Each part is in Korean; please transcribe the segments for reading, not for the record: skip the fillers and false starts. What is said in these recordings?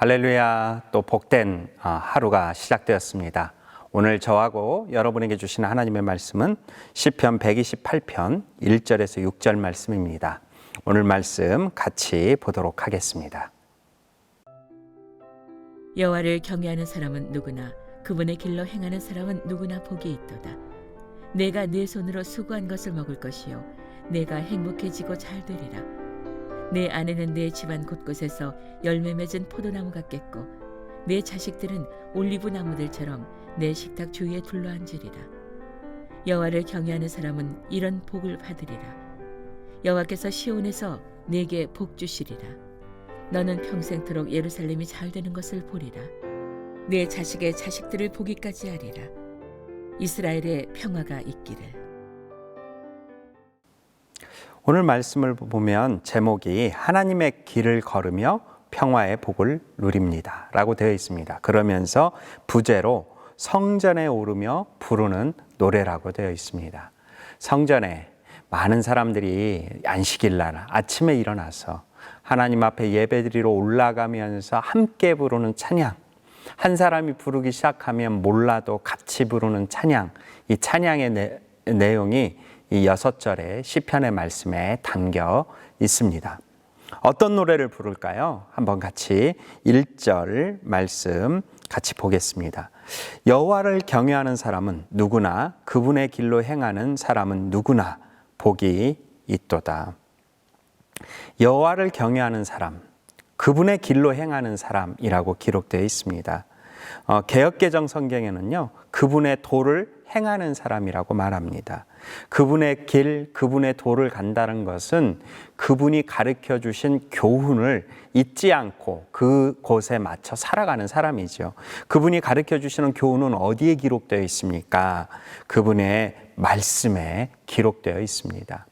할렐루야, 또 복된 하루가 시작되었습니다. 오늘 저하고 여러분에게 주시는 하나님의 말씀은 시편 128편 1절에서 6절 말씀입니다. 오늘 말씀 같이 보도록 하겠습니다. 여호와를 경외하는 사람은 누구나 그분의 길로 행하는 사람은 누구나 복이 있도다. 내가 내 손으로 수고한 것을 먹을 것이요 내가 행복해지고 잘 되리라. 내 아내는 내 집안 곳곳에서 열매 맺은 포도나무 같겠고 내 자식들은 올리브 나무들처럼 내 식탁 주위에 둘러앉으리라. 여호와를 경외하는 사람은 이런 복을 받으리라. 여호와께서 시온에서 내게 복 주시리라. 너는 평생토록 예루살렘이 잘 되는 것을 보리라. 내 자식의 자식들을 보기까지 하리라. 이스라엘의 평화가 있기를. 오늘 말씀을 보면 제목이 하나님의 길을 걸으며 평화의 복을 누립니다 라고 되어 있습니다. 그러면서 부제로 성전에 오르며 부르는 노래라고 되어 있습니다. 성전에 많은 사람들이 안식일날 아침에 일어나서 하나님 앞에 예배드리러 올라가면서 함께 부르는 찬양, 한 사람이 부르기 시작하면 몰라도 같이 부르는 찬양, 이 찬양의 내용이 이 6절의 시편의 말씀에 담겨 있습니다. 어떤 노래를 부를까요? 한번 같이 1절 말씀 같이 보겠습니다. 여호와를 경외하는 사람은 누구나 그분의 길로 행하는 사람은 누구나 복이 있도다. 여호와를 경외하는 사람, 그분의 길로 행하는 사람이라고 기록되어 있습니다. 개역개정 성경에는요, 그분의 도를 행하는 사람이라고 말합니다. 그분의 길, 그분의 도를 간다는 것은 그분이 가르쳐 주신 교훈을 잊지 않고 그곳에 맞춰 살아가는 사람이죠. 그분이 가르쳐 주시는 교훈은 어디에 기록되어 있습니까? 그분의 말씀에 기록되어 있습니다.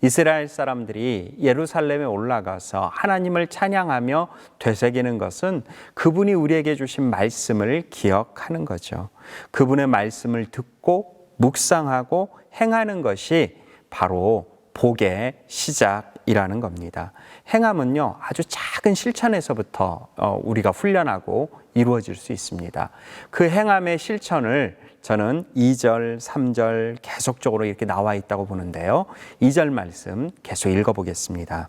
이스라엘 사람들이 예루살렘에 올라가서 하나님을 찬양하며 되새기는 것은 그분이 우리에게 주신 말씀을 기억하는 거죠. 그분의 말씀을 듣고 묵상하고 행하는 것이 바로 복의 시작이라는 겁니다. 행함은요, 아주 작은 실천에서부터 우리가 훈련하고 이루어질 수 있습니다. 그 행함의 실천을 저는 2절, 3절 계속적으로 이렇게 나와 있다고 보는데요. 2절 말씀 계속 읽어보겠습니다.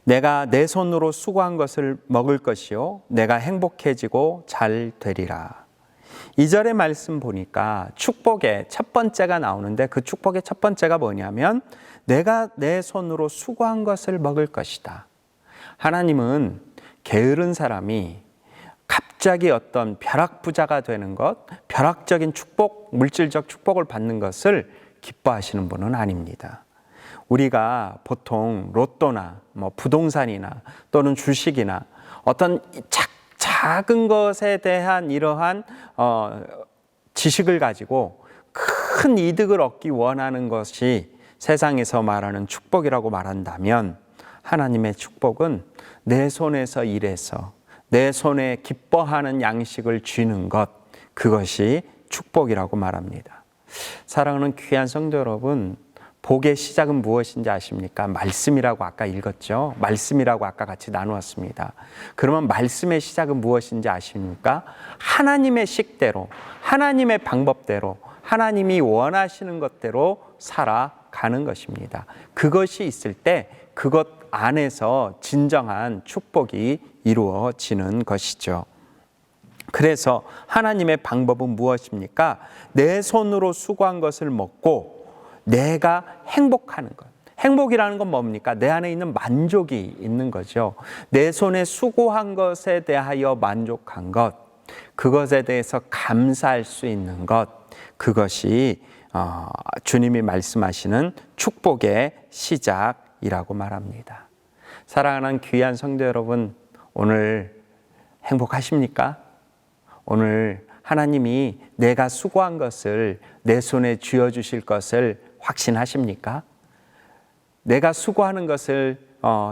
내가 내 손으로 수고한 것을 먹을 것이요 내가 행복해지고 잘 되리라. 2절의 말씀 보니까 축복의 첫 번째가 나오는데 그 축복의 첫 번째가 뭐냐면 내가 내 손으로 수고한 것을 먹을 것이다. 하나님은 게으른 사람이 갑자기 어떤 벼락부자가 되는 것, 벼락적인 축복, 물질적 축복을 받는 것을 기뻐하시는 분은 아닙니다. 우리가 보통 로또나 부동산이나 또는 주식이나 어떤 작은 것에 대한 이러한 지식을 가지고 큰 이득을 얻기 원하는 것이 세상에서 말하는 축복이라고 말한다면 하나님의 축복은 내 손에서 일해서 내 손에 기뻐하는 양식을 쥐는 것, 그것이 축복이라고 말합니다. 사랑하는 귀한 성도 여러분, 복의 시작은 무엇인지 아십니까? 말씀이라고 아까 읽었죠? 말씀이라고 아까 같이 나누었습니다. 그러면 말씀의 시작은 무엇인지 아십니까? 하나님의 식대로, 하나님의 방법대로, 하나님이 원하시는 것대로 살아가는 것입니다. 그것이 있을 때 그것 안에서 진정한 축복이 이루어지는 것이죠. 그래서 하나님의 방법은 무엇입니까? 내 손으로 수고한 것을 먹고 내가 행복하는 것. 행복이라는 건 뭡니까? 내 안에 있는 만족이 있는 거죠. 내 손에 수고한 것에 대하여 만족한 것, 그것에 대해서 감사할 수 있는 것, 그것이 주님이 말씀하시는 축복의 시작이라고 말합니다. 사랑하는 귀한 성도 여러분, 오늘 행복하십니까? 오늘 하나님이 내가 수고한 것을 내 손에 쥐어주실 것을 확신하십니까? 내가 수고하는 것을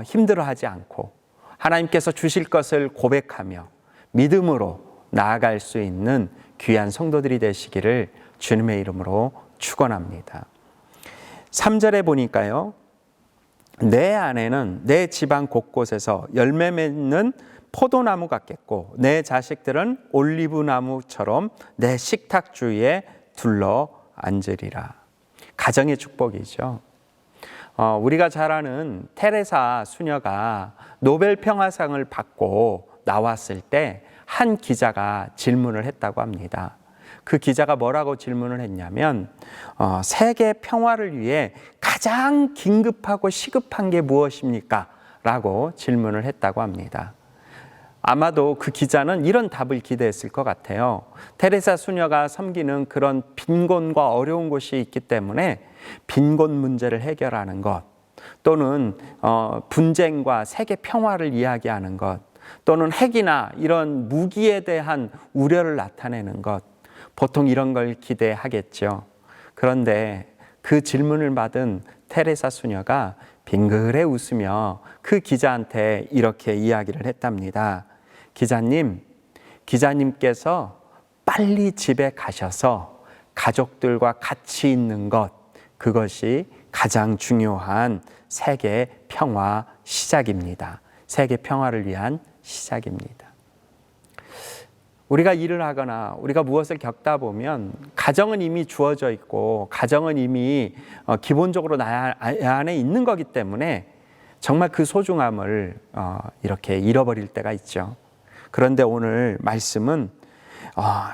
힘들어하지 않고 하나님께서 주실 것을 고백하며 믿음으로 나아갈 수 있는 귀한 성도들이 되시기를 주님의 이름으로 축원합니다. 3절에 보니까요, 내 아내는 내 집안 곳곳에서 열매 맺는 포도나무 같겠고 내 자식들은 올리브나무처럼 내 식탁 주위에 둘러 앉으리라. 가정의 축복이죠. 우리가 잘 아는 테레사 수녀가 노벨 평화상을 받고 나왔을 때 한 기자가 질문을 했다고 합니다. 그 기자가 뭐라고 질문을 했냐면 세계 평화를 위해 가장 긴급하고 시급한 게 무엇입니까? 라고 질문을 했다고 합니다. 아마도 그 기자는 이런 답을 기대했을 것 같아요. 테레사 수녀가 섬기는 그런 빈곤과 어려운 곳이 있기 때문에 빈곤 문제를 해결하는 것, 또는 분쟁과 세계 평화를 이야기하는 것, 또는 핵이나 이런 무기에 대한 우려를 나타내는 것, 보통 이런 걸 기대하겠죠. 그런데 그 질문을 받은 테레사 수녀가 빙그레 웃으며 그 기자한테 이렇게 이야기를 했답니다. 기자님께서 빨리 집에 가셔서 가족들과 같이 있는 것, 그것이 가장 중요한 세계 평화 시작입니다. 세계 평화를 위한 시작입니다. 우리가 일을 하거나 우리가 무엇을 겪다 보면 가정은 이미 주어져 있고 가정은 이미 기본적으로 나 안에 있는 거기 때문에 정말 그 소중함을 이렇게 잃어버릴 때가 있죠. 그런데 오늘 말씀은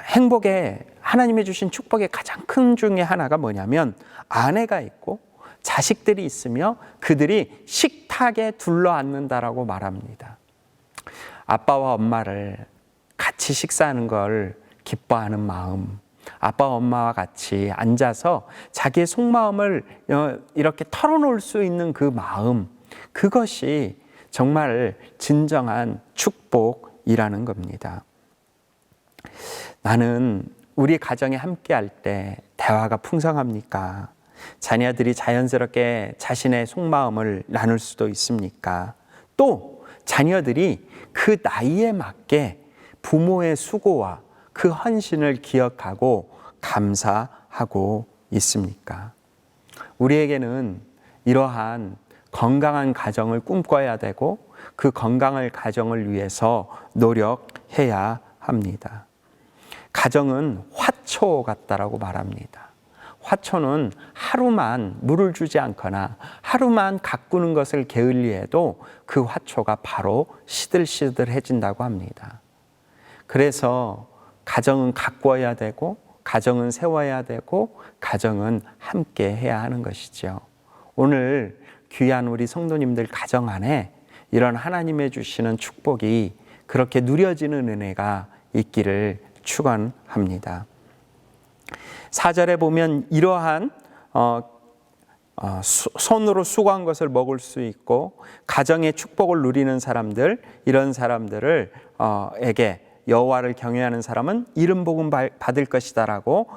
행복의, 하나님이 주신 축복의 가장 큰 중에 하나가 뭐냐면 아내가 있고 자식들이 있으며 그들이 식탁에 둘러앉는다라고 말합니다. 아빠와 엄마를 같이 식사하는 걸 기뻐하는 마음, 아빠와 엄마와 같이 앉아서 자기의 속마음을 이렇게 털어놓을 수 있는 그 마음, 그것이 정말 진정한 축복이라는 겁니다. 나는 우리 가정에 함께할 때 대화가 풍성합니까? 자녀들이 자연스럽게 자신의 속마음을 나눌 수도 있습니까? 또 자녀들이 그 나이에 맞게 부모의 수고와 그 헌신을 기억하고 감사하고 있습니까? 우리에게는 이러한 건강한 가정을 꿈꿔야 되고 그 건강한 가정을 위해서 노력해야 합니다. 가정은 화초 같다라고 말합니다. 화초는 하루만 물을 주지 않거나 하루만 가꾸는 것을 게을리해도 그 화초가 바로 시들시들해진다고 합니다. 그래서 가정은 가꾸어야 되고 가정은 세워야 되고 가정은 함께 해야 하는 것이죠. 오늘 귀한 우리 성도님들 가정 안에 이런 하나님의 주시는 축복이 그렇게 누려지는 은혜가 있기를 축원합니다. 4절에 보면 이러한 손으로 수고한 것을 먹을 수 있고 가정의 축복을 누리는 사람들, 이런 사람들을 에게 여호와를 경외하는 사람은 이름 복음 받을 것이다라고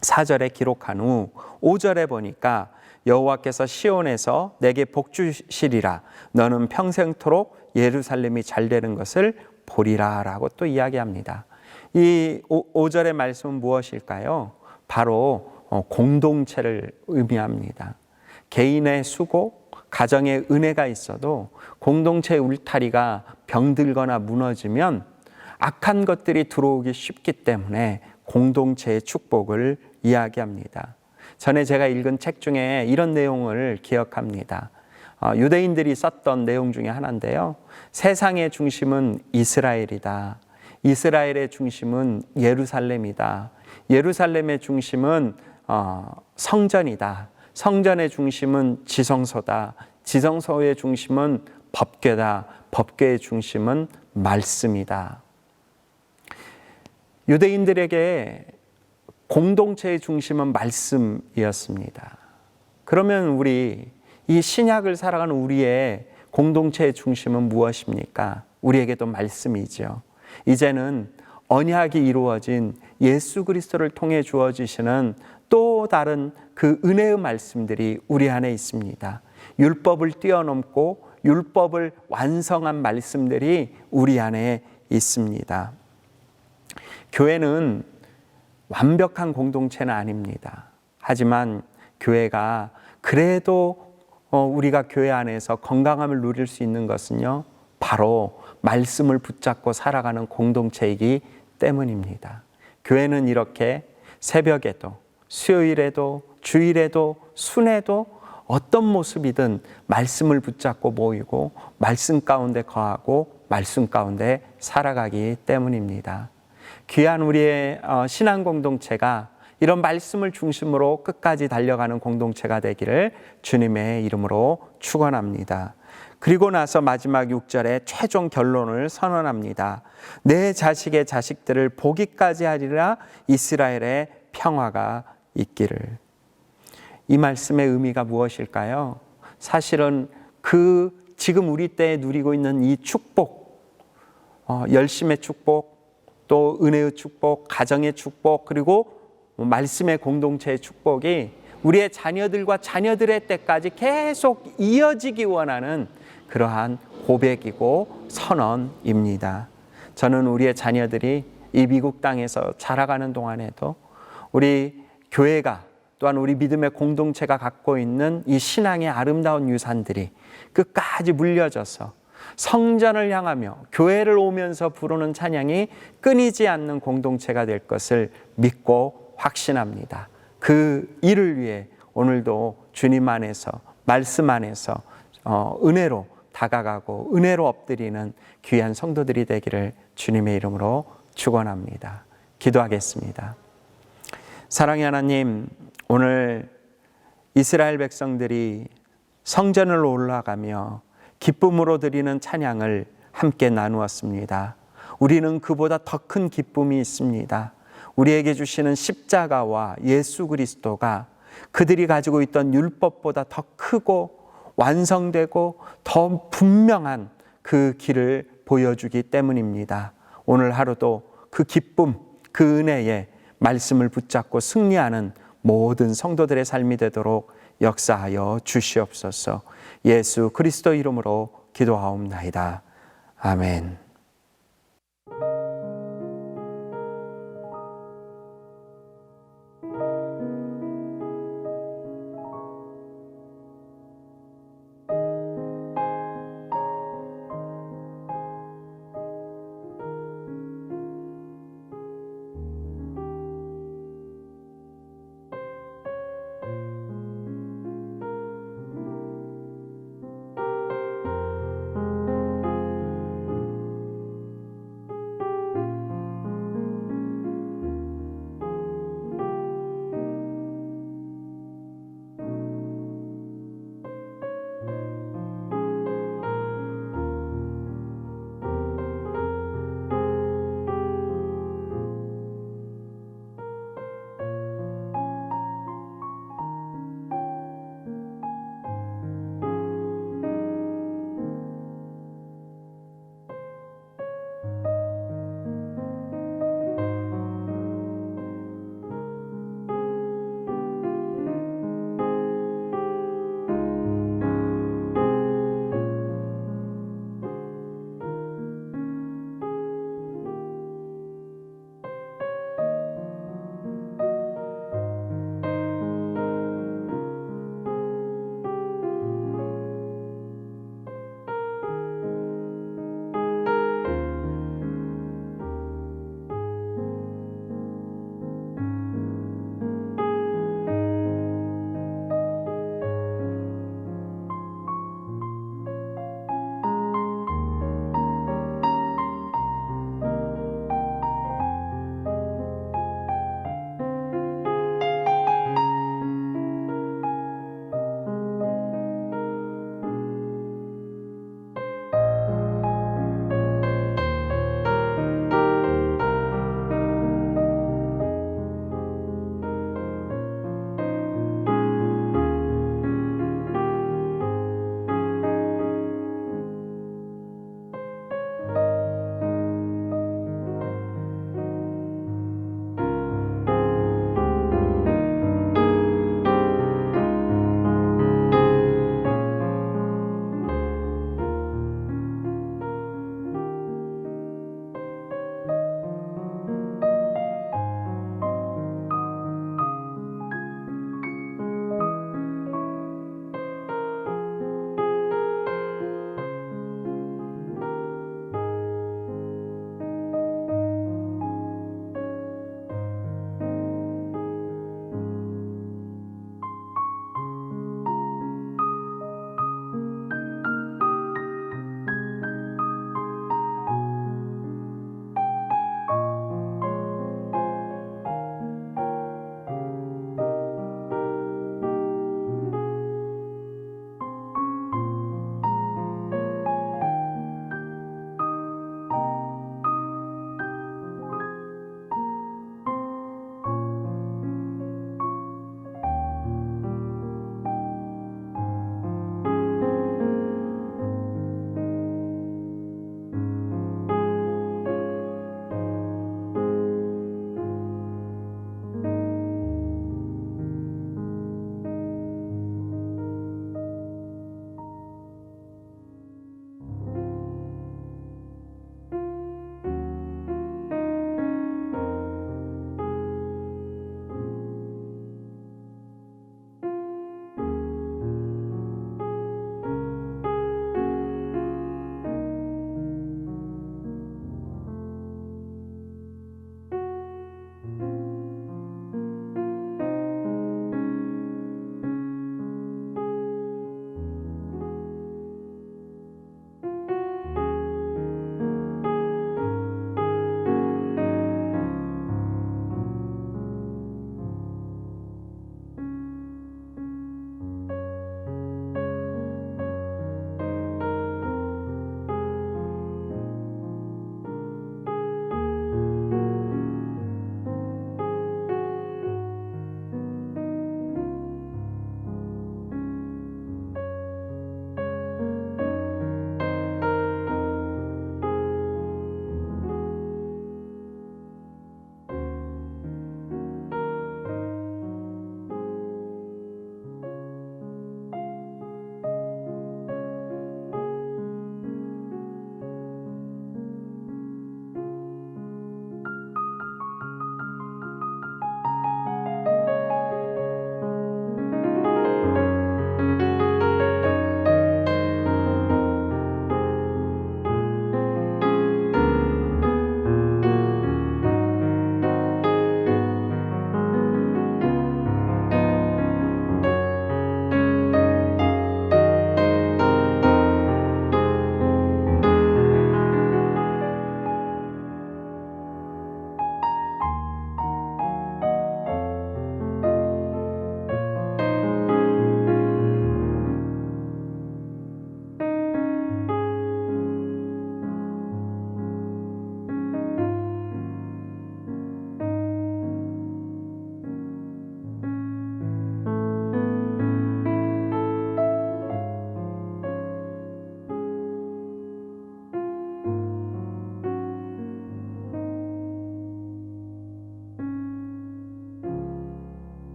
4절에 기록한 후 5절에 보니까 여호와께서 시온에서 내게 복 주시리라, 너는 평생토록 예루살렘이 잘 되는 것을 보리라 라고 또 이야기합니다. 이 5절의 말씀은 무엇일까요? 바로 공동체를 의미합니다. 개인의 수고, 가정의 은혜가 있어도 공동체의 울타리가 병들거나 무너지면 악한 것들이 들어오기 쉽기 때문에 공동체의 축복을 이야기합니다. 전에 제가 읽은 책 중에 이런 내용을 기억합니다. 유대인들이 썼던 내용 중에 하나인데요. 세상의 중심은 이스라엘이다. 이스라엘의 중심은 예루살렘이다. 예루살렘의 중심은 성전이다. 성전의 중심은 지성소다. 지성소의 중심은 법궤다. 법궤의 중심은 말씀이다. 유대인들에게 공동체의 중심은 말씀이었습니다. 그러면 우리 이 신약을 살아가는 우리의 공동체의 중심은 무엇입니까? 우리에게도 말씀이죠. 이제는 언약이 이루어진 예수 그리스도를 통해 주어지시는 또 다른 그 은혜의 말씀들이 우리 안에 있습니다. 율법을 뛰어넘고 율법을 완성한 말씀들이 우리 안에 있습니다. 교회는 완벽한 공동체는 아닙니다. 하지만 교회가 그래도 우리가 교회 안에서 건강함을 누릴 수 있는 것은요, 바로 말씀을 붙잡고 살아가는 공동체이기 때문입니다. 교회는 이렇게 새벽에도, 수요일에도, 주일에도, 순회도 어떤 모습이든 말씀을 붙잡고 모이고 말씀 가운데 거하고 말씀 가운데 살아가기 때문입니다. 귀한 우리의 신앙 공동체가 이런 말씀을 중심으로 끝까지 달려가는 공동체가 되기를 주님의 이름으로 축원합니다. 그리고 나서 마지막 6절에 최종 결론을 선언합니다. 내 자식의 자식들을 보기까지 하리라 이스라엘의 평화가 있기를. 이 말씀의 의미가 무엇일까요? 사실은 지금 우리 때에 누리고 있는 이 축복, 열심의 축복, 또 은혜의 축복, 가정의 축복, 그리고 말씀의 공동체의 축복이 우리의 자녀들과 자녀들의 때까지 계속 이어지기 원하는 그러한 고백이고 선언입니다. 저는 우리의 자녀들이 이 미국 땅에서 자라가는 동안에도 우리 교회가 또한 우리 믿음의 공동체가 갖고 있는 이 신앙의 아름다운 유산들이 끝까지 물려져서 성전을 향하며 교회를 오면서 부르는 찬양이 끊이지 않는 공동체가 될 것을 믿고 확신합니다. 그 일을 위해 오늘도 주님 안에서 말씀 안에서 은혜로 다가가고 은혜로 엎드리는 귀한 성도들이 되기를 주님의 이름으로 축원합니다. 기도하겠습니다. 사랑의 하나님, 오늘 이스라엘 백성들이 성전을 올라가며 기쁨으로 드리는 찬양을 함께 나누었습니다. 우리는 그보다 더 큰 기쁨이 있습니다. 우리에게 주시는 십자가와 예수 그리스도가 그들이 가지고 있던 율법보다 더 크고 완성되고 더 분명한 그 길을 보여주기 때문입니다. 오늘 하루도 그 기쁨, 그 은혜에 말씀을 붙잡고 승리하는 모든 성도들의 삶이 되도록 역사하여 주시옵소서. 예수 그리스도 이름으로 기도하옵나이다. 아멘.